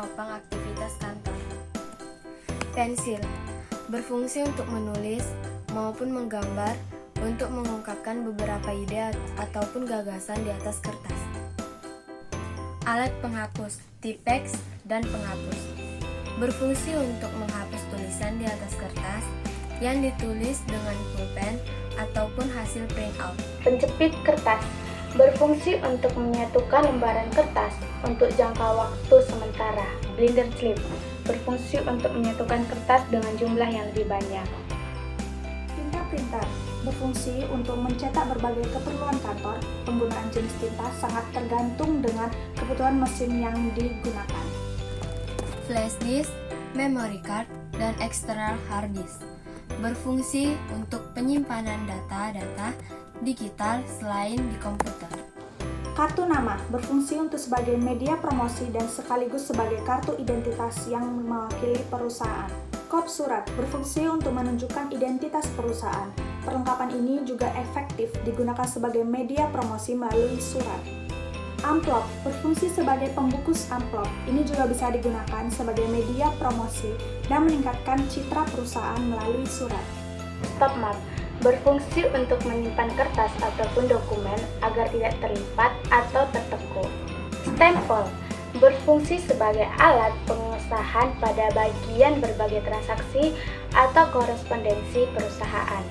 menopang aktivitas kantor. Pensil berfungsi untuk menulis maupun menggambar untuk mengungkapkan beberapa ide ataupun gagasan di atas kertas. Alat penghapus, Tipex dan penghapus berfungsi untuk menghapus tulisan di atas kertas yang ditulis dengan pulpen ataupun hasil printout. Penjepit kertas berfungsi untuk menyatukan lembaran kertas untuk jangka waktu sementara. Binder slip berfungsi untuk menyatukan kertas dengan jumlah yang lebih banyak. Tinta printer berfungsi untuk mencetak berbagai keperluan kantor. Penggunaan jenis tinta sangat tergantung dengan kebutuhan mesin yang digunakan. Flash disk, memory card, dan external hard disk berfungsi untuk penyimpanan data-data digital selain di komputer. Kartu nama berfungsi untuk sebagai media promosi dan sekaligus sebagai kartu identitas yang mewakili perusahaan. Kop surat berfungsi untuk menunjukkan identitas perusahaan. Perlengkapan ini juga efektif digunakan sebagai media promosi melalui surat. Amplop berfungsi sebagai pembungkus amplop. Ini juga bisa digunakan sebagai media promosi dan meningkatkan citra perusahaan melalui surat. Stop map berfungsi untuk menyimpan kertas ataupun dokumen agar tidak terlipat atau tertekuk. Stempel berfungsi sebagai alat pengesahan pada bagian berbagai transaksi atau korespondensi perusahaan.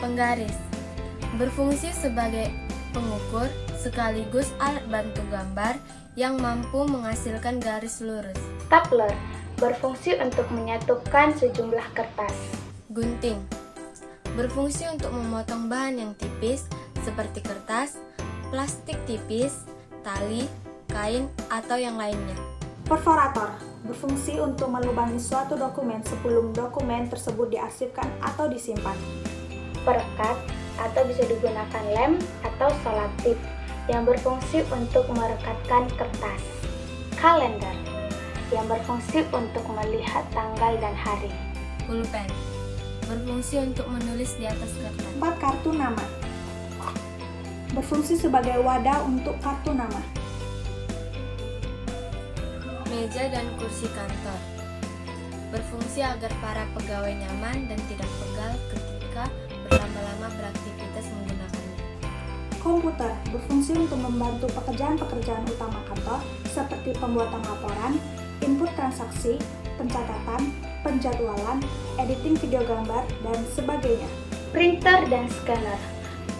Penggaris berfungsi sebagai pengukur sekaligus alat bantu gambar yang mampu menghasilkan garis lurus. Stapler berfungsi untuk menyatukan sejumlah kertas. Gunting berfungsi untuk memotong bahan yang tipis seperti kertas, plastik tipis, tali, kain, atau yang lainnya. Perforator berfungsi untuk melubangi suatu dokumen sebelum dokumen tersebut diarsipkan atau disimpan. Perekat atau bisa digunakan lem atau selotip yang berfungsi untuk merekatkan kertas. Kalender yang berfungsi untuk melihat tanggal dan hari. Pulpen berfungsi untuk menulis di atas kertas. 4. Kartu nama berfungsi sebagai wadah untuk kartu nama. Meja dan kursi kantor berfungsi agar para pegawai nyaman dan tidak pegal ketika berlama-lama beraktivitas menggunakannya. Komputer berfungsi untuk membantu pekerjaan-pekerjaan utama kantor seperti pembuatan laporan, input transaksi, pencatatan, penjadwalan, editing video gambar, dan sebagainya. Printer dan scanner.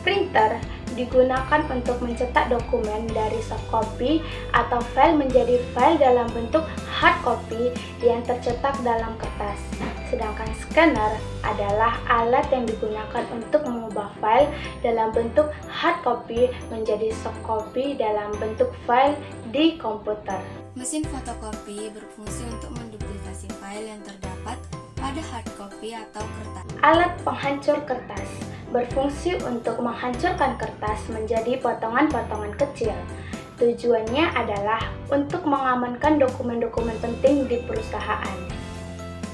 Printer digunakan untuk mencetak dokumen dari soft copy atau file menjadi file dalam bentuk hard copy yang tercetak dalam kertas. Sedangkan scanner adalah alat yang digunakan untuk mengubah file dalam bentuk hard copy menjadi soft copy dalam bentuk file di komputer. Mesin fotokopi berfungsi untuk menduplikasi file yang terdapat pada hard copy atau kertas. Alat penghancur kertas berfungsi untuk menghancurkan kertas menjadi potongan-potongan kecil. Tujuannya adalah untuk mengamankan dokumen-dokumen penting di perusahaan.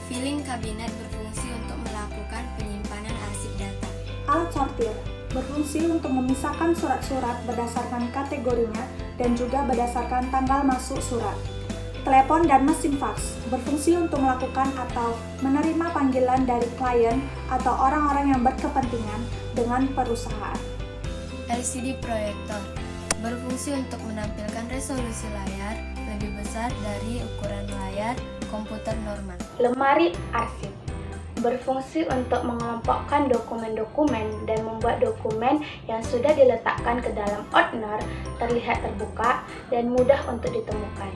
Filing kabinet berfungsi untuk melakukan penyimpanan arsip data. Alat sortir berfungsi untuk memisahkan surat-surat berdasarkan kategorinya dan juga berdasarkan tanggal masuk surat. Telepon dan mesin fax berfungsi untuk melakukan atau menerima panggilan dari klien atau orang-orang yang berkepentingan dengan perusahaan. LCD proyektor berfungsi untuk menampilkan resolusi layar lebih besar dari ukuran layar komputer normal. Lemari arsip berfungsi untuk mengelompokkan dokumen-dokumen dan membuat dokumen yang sudah diletakkan ke dalam ordner terlihat terbuka dan mudah untuk ditemukan.